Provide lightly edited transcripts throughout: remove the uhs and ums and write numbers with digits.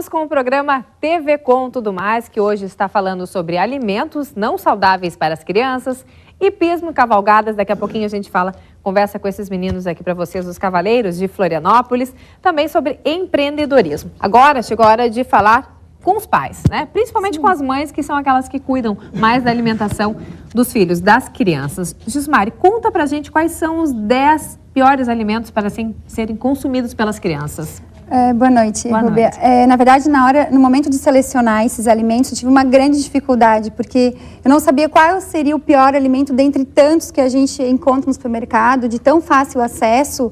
Voltamos com o programa TV Com Tudo Mais, que hoje está falando sobre alimentos não saudáveis para as crianças, hipismo e cavalgadas. Daqui a pouquinho a gente conversa com esses meninos aqui para vocês, os Cavaleiros de Florianópolis, também sobre empreendedorismo. Agora chegou a hora de falar com os pais, né? Principalmente com as mães, que são aquelas que cuidam mais da alimentação dos filhos, das crianças. Jusmari, conta pra gente quais são os 10 piores alimentos para serem consumidos pelas crianças. Boa noite, Rubia. Na verdade, no momento de selecionar esses alimentos, eu tive uma grande dificuldade, porque eu não sabia qual seria o pior alimento dentre tantos que a gente encontra no supermercado, de tão fácil acesso,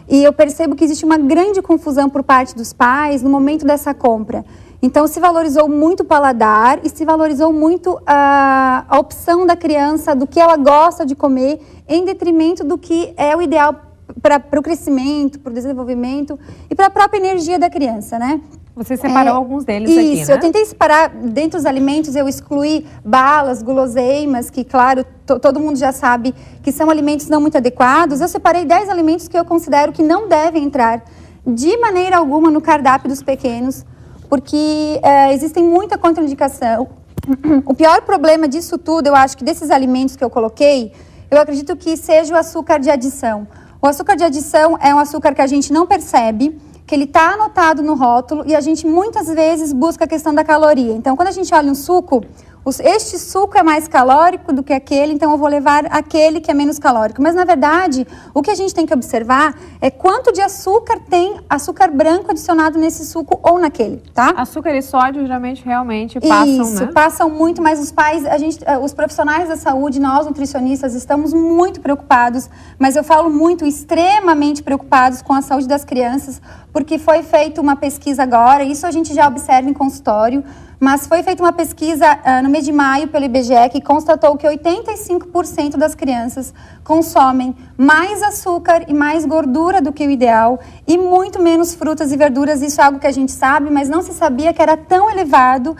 e eu percebo que existe uma grande confusão por parte dos pais no momento dessa compra. Então, se valorizou muito o paladar e se valorizou muito a opção da criança, do que ela gosta de comer, em detrimento do que é o ideal para o crescimento, para o desenvolvimento e para a própria energia da criança, né? Você separou alguns deles aqui, né? Isso, eu tentei separar, dentro dos alimentos, eu excluí balas, guloseimas, que, claro, todo mundo já sabe que são alimentos não muito adequados. Eu separei 10 alimentos que eu considero que não devem entrar de maneira alguma no cardápio dos pequenos, porque existem muita contraindicação. O pior problema disso tudo, eu acho que desses alimentos que eu coloquei, eu acredito que seja o açúcar de adição. O açúcar de adição é um açúcar que a gente não percebe, que ele está anotado no rótulo e a gente muitas vezes busca a questão da caloria. Então, quando a gente olha um suco, este suco é mais calórico do que aquele, então eu vou levar aquele que é menos calórico. Mas, na verdade, o que a gente tem que observar é quanto de açúcar tem açúcar branco adicionado nesse suco ou naquele, tá? Açúcar e sódio geralmente realmente passam, Isso, né? Passam muito, mas os pais, os profissionais da saúde, nós nutricionistas, estamos muito preocupados, mas eu falo muito, extremamente preocupados com a saúde das crianças, porque foi feita uma pesquisa agora, isso a gente já observa em consultório, mas foi feita uma pesquisa no mês de maio pelo IBGE que constatou que 85% das crianças consomem mais açúcar e mais gordura do que o ideal e muito menos frutas e verduras. Isso é algo que a gente sabe, mas não se sabia que era tão elevado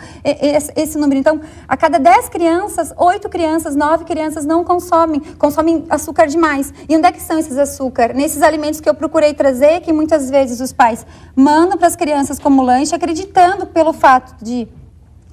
esse número. Então, a cada 10 crianças, 8 crianças, 9 crianças não consomem açúcar demais. E onde é que são esses açúcar? Nesses alimentos que eu procurei trazer, que muitas vezes os pais mandam para as crianças como lanche, acreditando pelo fato de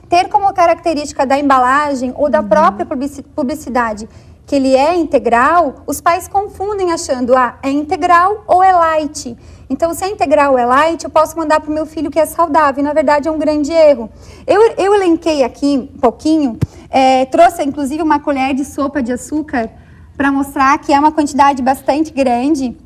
ter como característica da embalagem ou da própria publicidade que ele é integral, os pais confundem achando, é integral ou é light. Então, se é integral ou é light, eu posso mandar para o meu filho que é saudável, e na verdade é um grande erro. Eu elenquei aqui um pouquinho, trouxe inclusive uma colher de sopa de açúcar para mostrar que é uma quantidade bastante grande.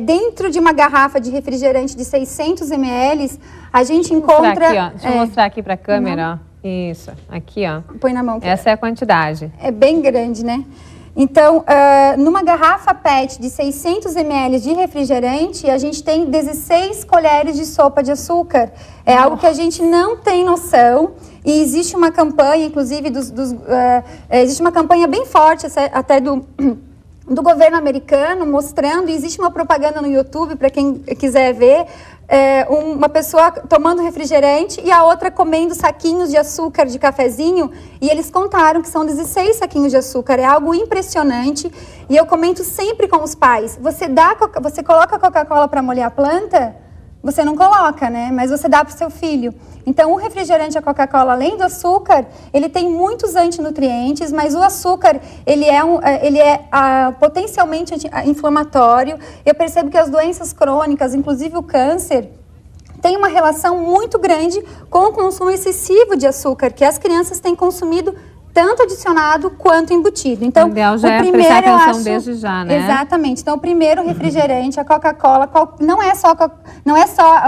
Dentro de uma garrafa de refrigerante de 600 ml, a gente encontra... Deixa eu mostrar aqui para a câmera. Isso, aqui, ó. Põe na mão. Essa é a quantidade. É bem grande, né? Então, numa garrafa PET de 600 ml de refrigerante, a gente tem 16 colheres de sopa de açúcar. É algo que a gente não tem noção. E existe uma campanha, inclusive, existe uma campanha bem forte, até do governo americano, mostrando, e existe uma propaganda no YouTube, para quem quiser ver, uma pessoa tomando refrigerante e a outra comendo saquinhos de açúcar de cafezinho, e eles contaram que são 16 saquinhos de açúcar, é algo impressionante, e eu comento sempre com os pais, você coloca a Coca-Cola para molhar a planta? Você não coloca, né? Mas você dá para o seu filho. Então, o refrigerante, a Coca-Cola, além do açúcar, ele tem muitos antinutrientes, mas o açúcar, ele é potencialmente inflamatório. Eu percebo que as doenças crônicas, inclusive o câncer, tem uma relação muito grande com o consumo excessivo de açúcar, que as crianças têm consumido tanto adicionado quanto embutido. Então, o ideal já é prestar atenção desde já, né? Exatamente. Então, o primeiro refrigerante, a Coca-Cola, não é só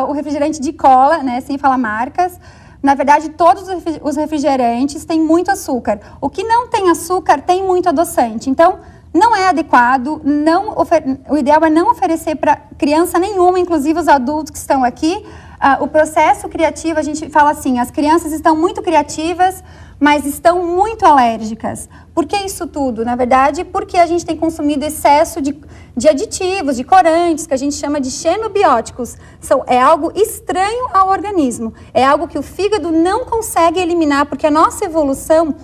o refrigerante de cola, né, sem falar marcas. Na verdade, todos os refrigerantes têm muito açúcar. O que não tem açúcar tem muito adoçante. Então, não é adequado, o ideal é não oferecer para criança nenhuma, inclusive os adultos que estão aqui. O processo criativo, a gente fala assim, as crianças estão muito criativas, mas estão muito alérgicas. Por que isso tudo? Na verdade, porque a gente tem consumido excesso de aditivos, de corantes, que a gente chama de xenobióticos. É algo estranho ao organismo. É algo que o fígado não consegue eliminar, porque a nossa evolução...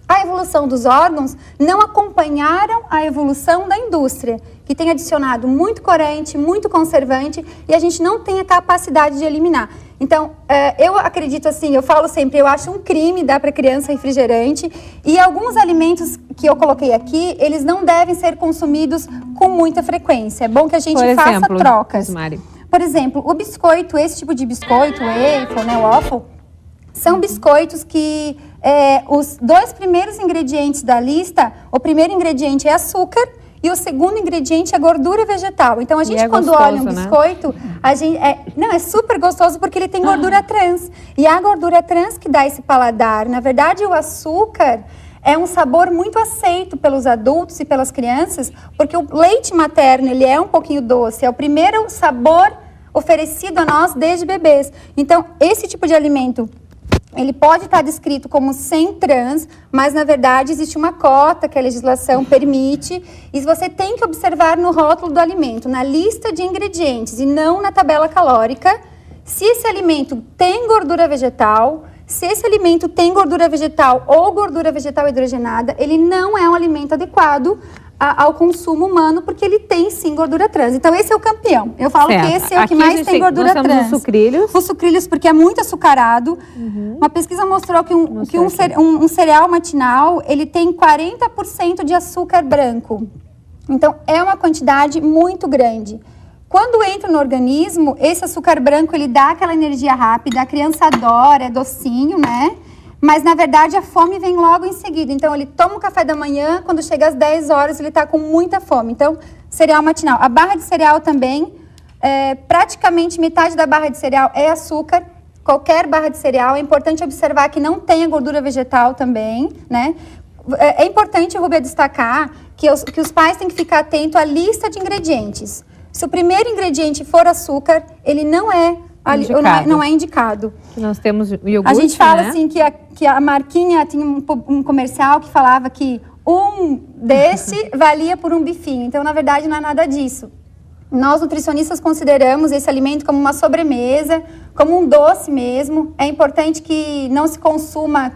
A evolução dos órgãos não acompanharam a evolução da indústria. que tem adicionado muito corante, muito conservante e a gente não tem a capacidade de eliminar. Então, eu acredito assim, eu falo sempre, eu acho um crime dar para criança refrigerante e alguns alimentos que eu coloquei aqui, eles não devem ser consumidos com muita frequência. É bom que a gente faça trocas. Mari. Por exemplo, o biscoito, esse tipo de biscoito, o waffle, né, o waffle, são biscoitos que os 2 primeiros ingredientes da lista, o primeiro ingrediente é açúcar e o segundo ingrediente é gordura vegetal. Então, a gente quando olha um biscoito, a gente, é super gostoso porque ele tem gordura trans. E a gordura trans que dá esse paladar. Na verdade, o açúcar é um sabor muito aceito pelos adultos e pelas crianças, porque o leite materno, ele é um pouquinho doce. É o primeiro sabor oferecido a nós desde bebês. Então, esse tipo de alimento, ele pode estar descrito como sem trans, mas na verdade existe uma cota que a legislação permite e você tem que observar no rótulo do alimento, na lista de ingredientes e não na tabela calórica, se esse alimento tem gordura vegetal. Se esse alimento tem gordura vegetal ou gordura vegetal hidrogenada, ele não é um alimento adequado ao consumo humano, porque ele tem sim gordura trans. Então esse é o campeão. Eu falo que esse é o que mais tem gordura trans. Os sucrilhos. Os sucrilhos porque é muito açucarado. Uma pesquisa mostrou que um cereal matinal, ele tem 40% de açúcar branco. Então é uma quantidade muito grande. Quando entra no organismo, esse açúcar branco, ele dá aquela energia rápida, a criança adora, é docinho, né? Mas, na verdade, a fome vem logo em seguida. Então, ele toma o café da manhã, quando chega às 10 horas, ele está com muita fome. Então, cereal matinal. A barra de cereal também, praticamente metade da barra de cereal é açúcar. Qualquer barra de cereal, é importante observar que não tenha gordura vegetal também, né? É importante, Rúbia, destacar que os pais têm que ficar atentos à lista de ingredientes. Se o primeiro ingrediente for açúcar, ele não é indicado. Nós temos iogurte, a gente fala assim que a marquinha tinha um comercial que falava que um desse valia por um bifinho. Então, na verdade, não é nada disso. Nós, nutricionistas, consideramos esse alimento como uma sobremesa, como um doce mesmo. É importante que não se consuma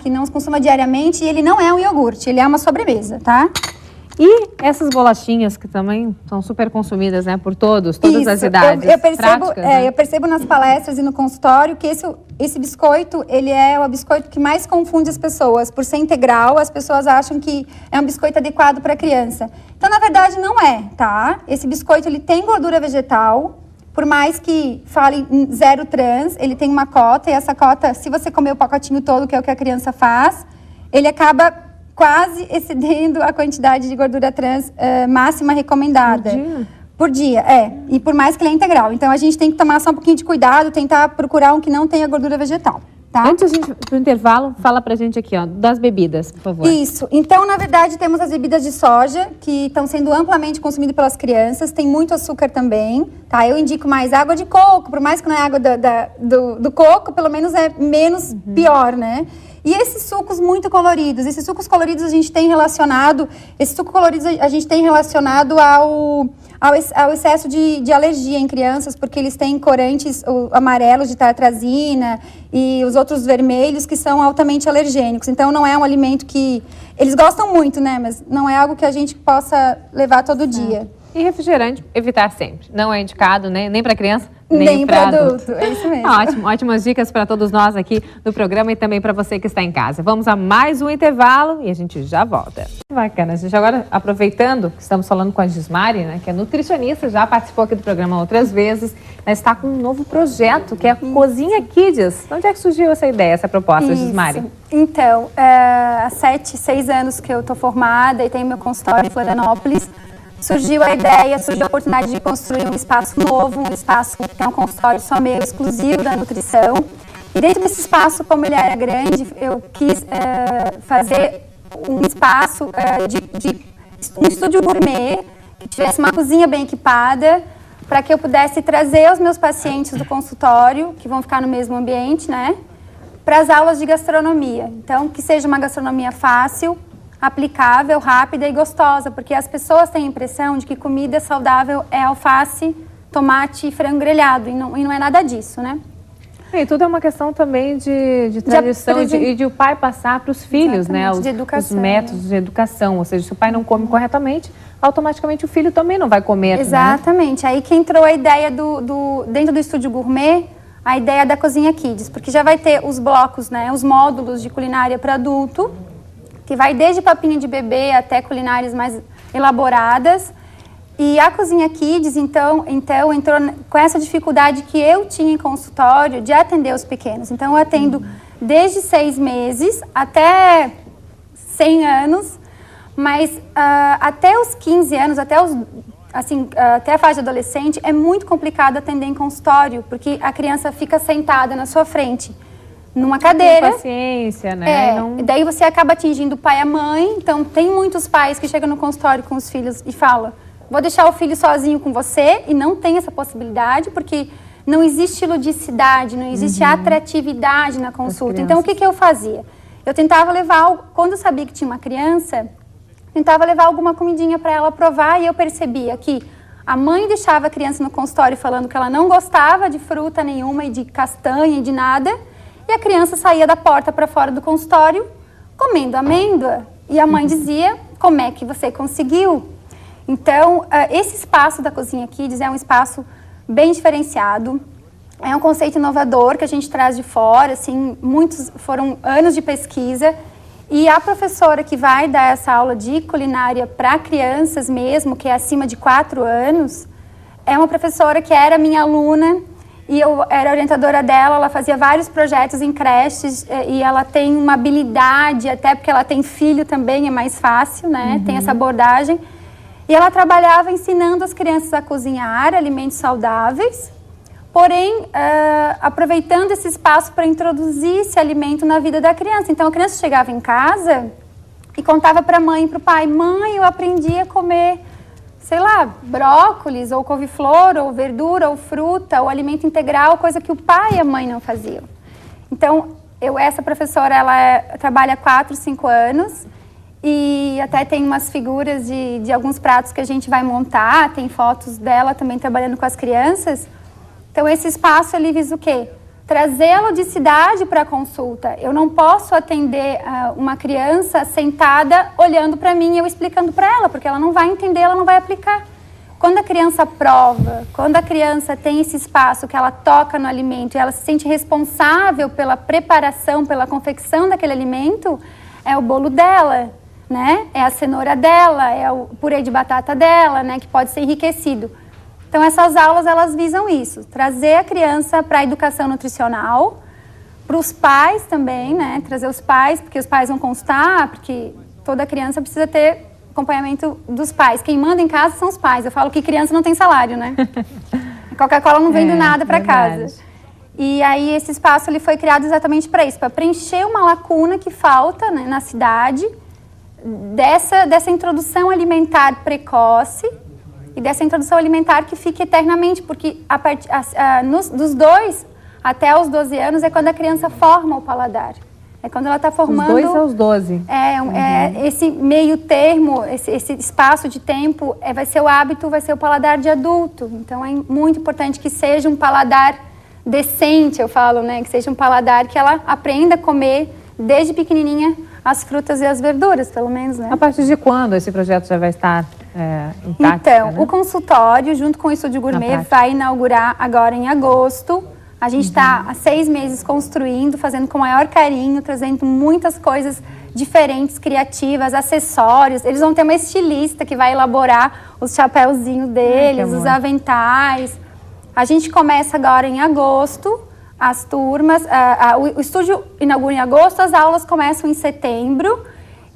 diariamente e ele não é um iogurte, ele é uma sobremesa, tá? E essas bolachinhas que também são super consumidas, né, por todas as idades. Eu percebo nas palestras e no consultório que esse biscoito, ele é o biscoito que mais confunde as pessoas. Por ser integral, as pessoas acham que é um biscoito adequado para criança. Então, na verdade, não é, tá? Esse biscoito, ele tem gordura vegetal, por mais que fale em 0 trans, ele tem uma cota, e essa cota, se você comer o pacotinho todo, que é o que a criança faz, ele acaba quase excedendo a quantidade de gordura trans máxima recomendada. Por dia, E por mais que ele é integral. Então, a gente tem que tomar só um pouquinho de cuidado, tentar procurar um que não tenha gordura vegetal, tá? Antes do intervalo, fala pra gente aqui, ó, das bebidas, por favor. Isso. Então, na verdade, temos as bebidas de soja, que estão sendo amplamente consumidas pelas crianças. Tem muito açúcar também, tá? Eu indico mais água de coco, por mais que não é água do coco, pelo menos é menos pior, né? E esses sucos muito coloridos, esses suco coloridos a gente tem relacionado ao excesso de alergia em crianças, porque eles têm corantes amarelos de tartrazina e os outros vermelhos que são altamente alergênicos. Então, não é um alimento que eles gostam muito, né? Mas não é algo que a gente possa levar todo dia. E refrigerante, evitar sempre. Não é indicado, né? Nem para criança, nem para adulto. É isso mesmo. Ótimo, ótimas dicas para todos nós aqui no programa e também para você que está em casa. Vamos a mais um intervalo e a gente já volta. Bacana, a gente agora, aproveitando que estamos falando com a Gismari, né, que é nutricionista, já participou aqui do programa outras vezes, né, está com um novo projeto, que é a Cozinha Kids. De onde é que surgiu essa ideia, essa proposta, Gismari? Então, há 6 anos que eu estou formada e tenho meu consultório em Florianópolis. Surgiu a oportunidade de construir um espaço novo, um espaço que é um consultório só meu, exclusivo da nutrição. E dentro desse espaço, como ele era grande, eu quis fazer um espaço de um estúdio gourmet, que tivesse uma cozinha bem equipada, para que eu pudesse trazer os meus pacientes do consultório, que vão ficar no mesmo ambiente, né, para as aulas de gastronomia. Então, que seja uma gastronomia fácil, aplicável, rápida e gostosa, porque as pessoas têm a impressão de que comida saudável é alface, tomate e frango grelhado, e não é nada disso, né? E tudo é uma questão também de tradição e de o pai passar para os filhos, né? De educação, os métodos de educação. Ou seja, se o pai não come corretamente, automaticamente o filho também não vai comer. Exatamente. Né? Aí que entrou a ideia dentro do Estúdio Gourmet, a ideia da Cozinha Kids, porque já vai ter os blocos, né? Os módulos de culinária para adulto, que vai desde papinha de bebê até culinárias mais elaboradas. E a Cozinha Kids, então entrou com essa dificuldade que eu tinha em consultório de atender os pequenos. Então, eu atendo desde 6 meses até 100 anos, mas até os 15 anos, até a fase adolescente, é muito complicado atender em consultório, porque a criança fica sentada na sua frente, numa cadeira. Tem paciência, né? E daí você acaba atingindo o pai e a mãe. Então, tem muitos pais que chegam no consultório com os filhos e falam: vou deixar o filho sozinho com você, e não tem essa possibilidade, porque não existe ludicidade, não existe atratividade na consulta. Então, o que eu fazia? Eu tentava levar, quando eu sabia que tinha uma criança, tentava levar alguma comidinha para ela provar, e eu percebia que a mãe deixava a criança no consultório falando que ela não gostava de fruta nenhuma, e de castanha, e de nada, e a criança saía da porta para fora do consultório comendo amêndoa, e a mãe dizia: como é que você conseguiu? Então, esse espaço da Cozinha Kids é um espaço bem diferenciado, é um conceito inovador que a gente traz de fora, assim, foram anos de pesquisa, e a professora que vai dar essa aula de culinária para crianças mesmo, que é acima de 4 anos, é uma professora que era minha aluna, e eu era orientadora dela. Ela fazia vários projetos em creches, e ela tem uma habilidade, até porque ela tem filho também, é mais fácil, né? Tem essa abordagem. E ela trabalhava ensinando as crianças a cozinhar alimentos saudáveis, porém, aproveitando esse espaço para introduzir esse alimento na vida da criança. Então, a criança chegava em casa e contava para a mãe e para o pai: mãe, eu aprendi a comer, sei lá, brócolis, ou couve-flor, ou verdura, ou fruta, ou alimento integral, coisa que o pai e a mãe não faziam. Então, essa professora, ela trabalha há 4, 5 anos, e até tem umas figuras de alguns pratos que a gente vai montar, tem fotos dela também trabalhando com as crianças. Então, esse espaço, ele visa o quê? Trazer a ludicidade para a consulta. Eu não posso atender uma criança sentada olhando para mim e eu explicando para ela, porque ela não vai entender, ela não vai aplicar. Quando a criança prova, quando a criança tem esse espaço que ela toca no alimento e ela se sente responsável pela preparação, pela confecção daquele alimento, é o bolo dela, né? É a cenoura dela, é o purê de batata dela, né? Que pode ser enriquecido. Então, essas aulas, elas visam isso, trazer a criança para a educação nutricional, para os pais também, né? Trazer os pais, porque os pais vão constar, porque toda criança precisa ter acompanhamento dos pais. Quem manda em casa são os pais. Eu falo que criança não tem salário, né? A Coca-Cola não vem do nada para casa. E aí, esse espaço, ele foi criado exatamente para isso, para preencher uma lacuna que falta, né, na cidade, dessa introdução alimentar precoce, e dessa introdução alimentar que fica eternamente, porque dos 2 até os 12 anos é quando a criança forma o paladar. É quando ela está formando... Dos 2 aos 12. Esse meio termo, esse espaço de tempo, vai ser o hábito, vai ser o paladar de adulto. Então, é muito importante que seja um paladar decente, eu falo, né? Que seja um paladar que ela aprenda a comer desde pequenininha as frutas e as verduras, pelo menos, né? A partir de quando esse projeto já vai estar em prática? Então, né? O consultório, junto com o Estúdio Gourmet, vai inaugurar agora em agosto. A gente está há 6 meses construindo, fazendo com o maior carinho, trazendo muitas coisas diferentes, criativas, acessórios. Eles vão ter uma estilista que vai elaborar os chapéuzinhos deles, os aventais. A gente começa agora em agosto. As turmas, o estúdio inaugura em agosto, as aulas começam em setembro,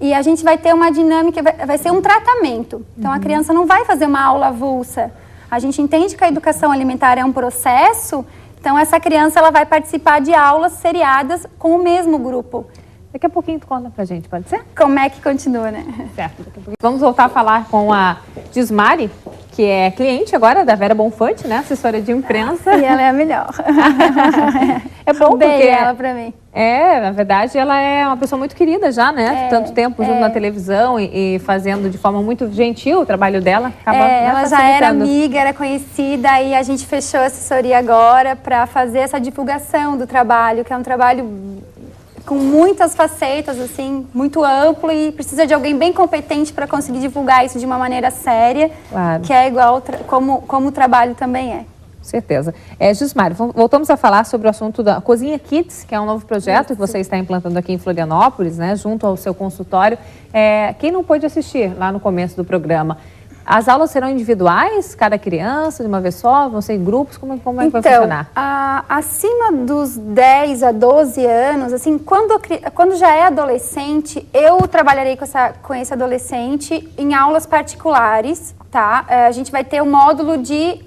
e a gente vai ter uma dinâmica, vai ser um tratamento. Então, a criança não vai fazer uma aula avulsa. A gente entende que a educação alimentar é um processo, então essa criança, ela vai participar de aulas seriadas com o mesmo grupo. Daqui a pouquinho tu conta pra gente, pode ser? Como é que continua, né? Certo. Daqui a pouquinho. Vamos voltar a falar com a Gismari, que é cliente agora da Vera Bonfante, né? Assessora de imprensa. E ela é a melhor. É bom porque ela pra mim. Na verdade, ela é uma pessoa muito querida já, né? Tanto tempo junto na televisão e fazendo de forma muito gentil o trabalho dela. Ela já era amiga, era conhecida e a gente fechou a assessoria agora para fazer essa divulgação do trabalho, que é um trabalho com muitas facetas, assim, muito amplo e precisa de alguém bem competente para conseguir divulgar isso de uma maneira séria, que é igual como o trabalho também é. Certeza. Gismari, voltamos a falar sobre o assunto da Cozinha Kids, que é um novo projeto que você está implantando aqui em Florianópolis, né, junto ao seu consultório. Quem não pôde assistir lá no começo do programa, as aulas serão individuais, cada criança, de uma vez só, vão ser em grupos? Como é que vai funcionar? Acima dos 10 a 12 anos, assim, quando já é adolescente, eu trabalharei com esse adolescente em aulas particulares, tá? A gente vai ter um módulo de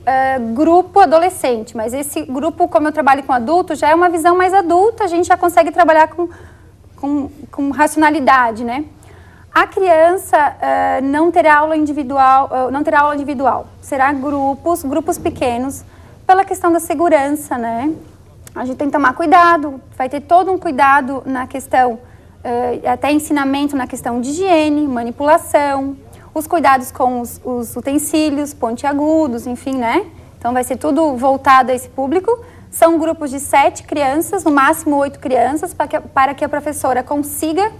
grupo adolescente, mas esse grupo, como eu trabalho com adulto, já é uma visão mais adulta, a gente já consegue trabalhar com racionalidade, né? A criança não terá aula individual, será grupos pequenos, pela questão da segurança, né? A gente tem que tomar cuidado, vai ter todo um cuidado na questão, até ensinamento na questão de higiene, manipulação, os cuidados com os utensílios, pontiagudos, enfim, né? Então vai ser tudo voltado a esse público. São grupos de 7 crianças, no máximo 8 crianças, para que a professora consiga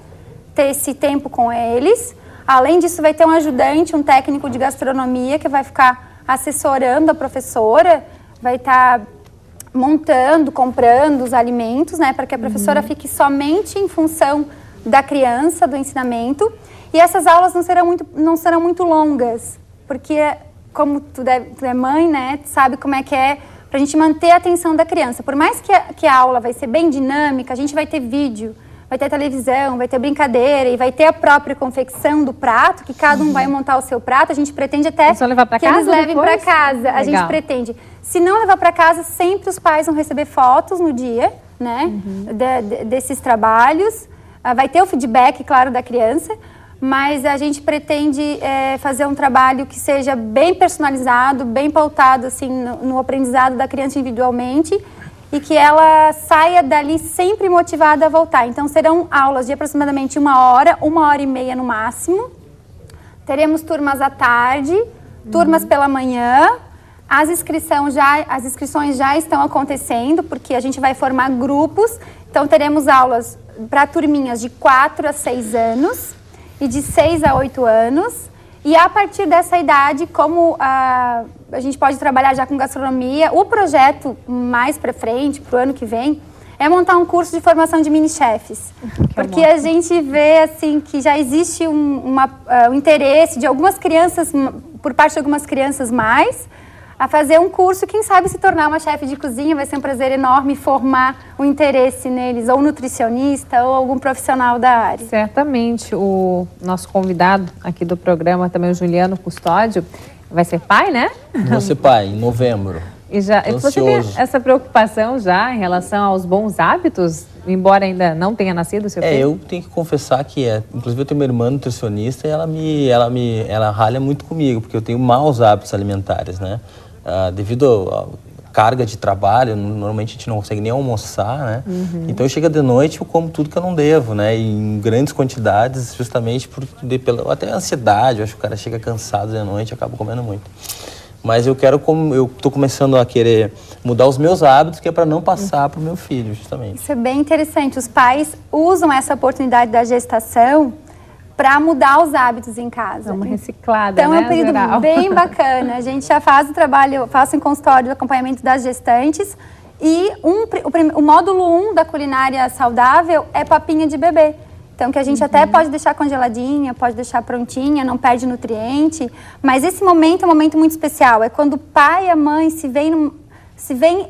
ter esse tempo com eles. Além disso, vai ter um ajudante, um técnico de gastronomia que vai ficar assessorando a professora, vai estar montando, comprando os alimentos, né, para que a professora fique somente em função da criança, do ensinamento. E essas aulas não serão muito longas, porque como tu é mãe, né, tu sabe como é que é para a gente manter a atenção da criança. Por mais que a aula vai ser bem dinâmica, a gente vai ter vídeo, vai ter televisão, vai ter brincadeira e vai ter a própria confecção do prato, que cada um vai montar o seu prato. A gente pretende até que eles levem para casa. Legal. A gente pretende. Se não levar para casa, sempre os pais vão receber fotos no dia, né, desses trabalhos. Vai ter o feedback, claro, da criança, mas a gente pretende fazer um trabalho que seja bem personalizado, bem pautado assim, no aprendizado da criança individualmente, e que ela saia dali sempre motivada a voltar. Então, serão aulas de aproximadamente 1 hora, 1h30 no máximo. Teremos turmas à tarde, turmas pela manhã. As inscrições já estão acontecendo, porque a gente vai formar grupos. Então, teremos aulas para turminhas de 4 a 6 anos e de 6 a 8 anos. E a partir dessa idade, como a gente pode trabalhar já com gastronomia, o projeto mais para frente, para o ano que vem, é montar um curso de formação de mini-chefes. Porque a gente vê assim, que já existe um interesse de algumas crianças, por parte de algumas crianças mais, a fazer um curso, quem sabe se tornar uma chefe de cozinha. Vai ser um prazer enorme formar o interesse neles, ou nutricionista, ou algum profissional da área. Certamente. O nosso convidado aqui do programa, também o Juliano Custódio, vai ser pai, né? Vou ser pai, em novembro. E você tem essa preocupação já em relação aos bons hábitos, embora ainda não tenha nascido o seu filho? Eu tenho que confessar que inclusive eu tenho uma irmã nutricionista e ela ralha muito comigo, porque eu tenho maus hábitos alimentares, né? Devido à carga de trabalho, normalmente a gente não consegue nem almoçar, né? Então chega de noite eu como tudo que eu não devo, né? E em grandes quantidades, justamente até a ansiedade. Eu acho que o cara chega cansado de noite e acaba comendo muito. Mas eu tô começando a querer mudar os meus hábitos, que é para não passar para o meu filho, justamente. Isso é bem interessante. Os pais usam essa oportunidade da gestação para mudar os hábitos em casa. É uma reciclada, então, né? É um período bem bacana. A gente já faz o trabalho, faço em consultório de acompanhamento das gestantes. E o módulo 1 da culinária saudável é papinha de bebê. Então, que a gente até pode deixar congeladinha, pode deixar prontinha, não perde nutriente. Mas esse momento é um momento muito especial. É quando o pai e a mãe se veem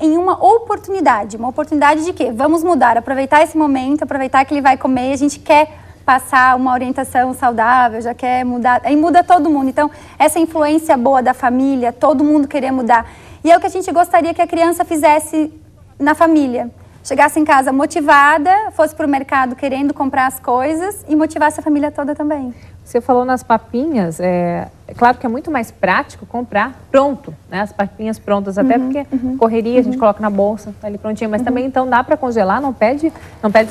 em uma oportunidade. Uma oportunidade de quê? Vamos mudar, aproveitar esse momento, aproveitar que ele vai comer. A gente quer passar uma orientação saudável, já quer mudar, aí muda todo mundo. Então, essa influência boa da família, todo mundo querer mudar. E é o que a gente gostaria que a criança fizesse na família. Chegasse em casa motivada, fosse para o mercado querendo comprar as coisas e motivasse a família toda também. Você falou nas papinhas, é claro que é muito mais prático comprar pronto, né? As papinhas prontas, até porque correria, a gente coloca na bolsa, tá ali prontinho, mas também então dá para congelar, não perde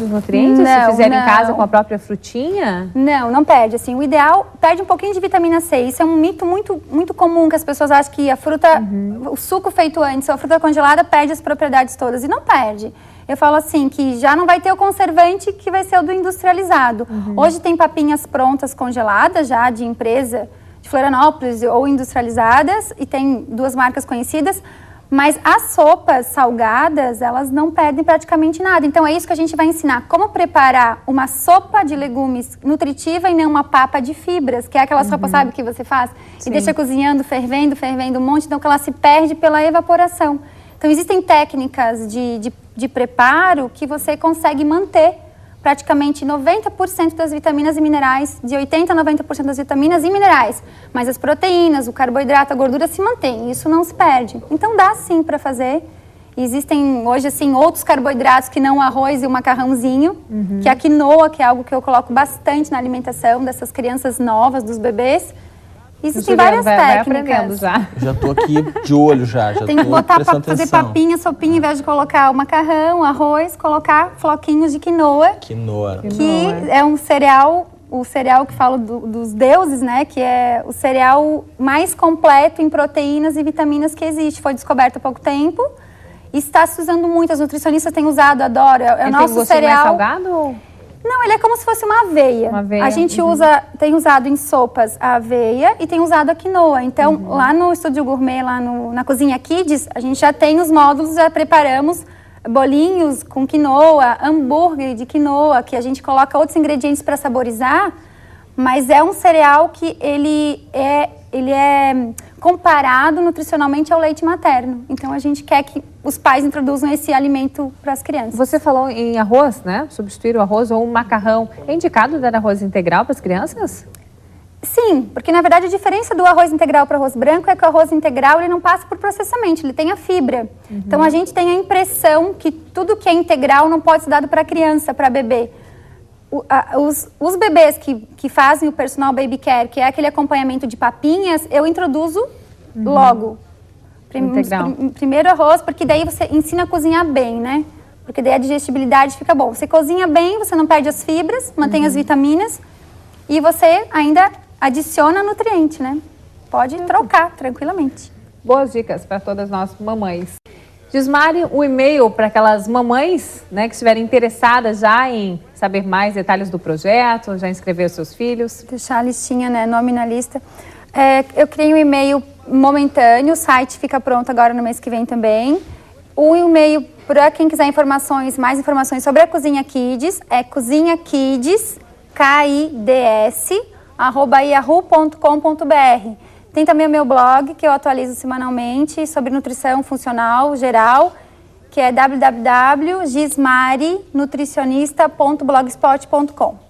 os nutrientes se fizer em casa com a própria frutinha? Não perde, assim, o ideal, perde um pouquinho de vitamina C, isso é um mito muito comum, que as pessoas acham que a fruta, o suco feito antes, ou a fruta congelada perde as propriedades todas, e não perde. Eu falo assim, que já não vai ter o conservante que vai ser o do industrializado. Hoje tem papinhas prontas congeladas já, de empresa de Florianópolis ou industrializadas, e tem 2 marcas conhecidas, mas as sopas salgadas, elas não perdem praticamente nada. Então é isso que a gente vai ensinar, como preparar uma sopa de legumes nutritiva e não uma papa de fibras, que é aquela sopa, sabe, que você faz? Sim. E deixa cozinhando, fervendo um monte, então que ela se perde pela evaporação. Então existem técnicas de preparo que você consegue manter praticamente 90% das vitaminas e minerais, de 80% a 90% das vitaminas e minerais, mas as proteínas, o carboidrato, a gordura se mantém, isso não se perde. Então dá sim para fazer. Existem hoje assim outros carboidratos que não o arroz e o macarrãozinho, que é a quinoa, que é algo que eu coloco bastante na alimentação dessas crianças novas, dos bebês. Existem várias técnicas. Já tô aqui de olho já tem que botar para fazer papinha, sopinha, em vez de colocar o macarrão, o arroz, colocar floquinhos de quinoa. Quinoa. Que é um cereal, o cereal que falo dos deuses, né? Que é o cereal mais completo em proteínas e vitaminas que existe. Foi descoberto há pouco tempo e está se usando muito. As nutricionistas têm usado, adoro. É o nosso cereal. Mais salgado? Não, ele é como se fosse uma aveia. A gente tem usado em sopas a aveia e tem usado a quinoa. Então, lá no Estúdio Gourmet, lá na Cozinha Kids, a gente já tem os módulos, já preparamos bolinhos com quinoa, hambúrguer de quinoa, que a gente coloca outros ingredientes para saborizar, mas é um cereal que ele é comparado nutricionalmente ao leite materno. Então, a gente quer que os pais introduzam esse alimento para as crianças. Você falou em arroz, né? Substituir o arroz ou um macarrão. É indicado dar arroz integral para as crianças? Sim, porque na verdade a diferença do arroz integral para o arroz branco é que o arroz integral ele não passa por processamento, ele tem a fibra. Então a gente tem a impressão que tudo que é integral não pode ser dado para criança, para bebê. Os bebês que fazem o personal baby care, que é aquele acompanhamento de papinhas, eu introduzo logo. Primeiro arroz, porque daí você ensina a cozinhar bem, né? Porque daí a digestibilidade fica boa. Você cozinha bem, você não perde as fibras, mantém as vitaminas e você ainda adiciona nutriente, né? Pode trocar tranquilamente. Boas dicas para todas nós mamães. Gismari, um e-mail para aquelas mamães, né, que estiverem interessadas já em saber mais detalhes do projeto, já inscrever os seus filhos. Deixar a listinha, né, nome na lista. Eu criei um e-mail momentâneo, o site fica pronto agora no mês que vem também. O e-mail para quem quiser mais informações sobre a Cozinha Kids é cozinhakids@yahoo.com.br. Tem também o meu blog, que eu atualizo semanalmente, sobre nutrição funcional geral, que é www.gismarinutricionista.blogspot.com.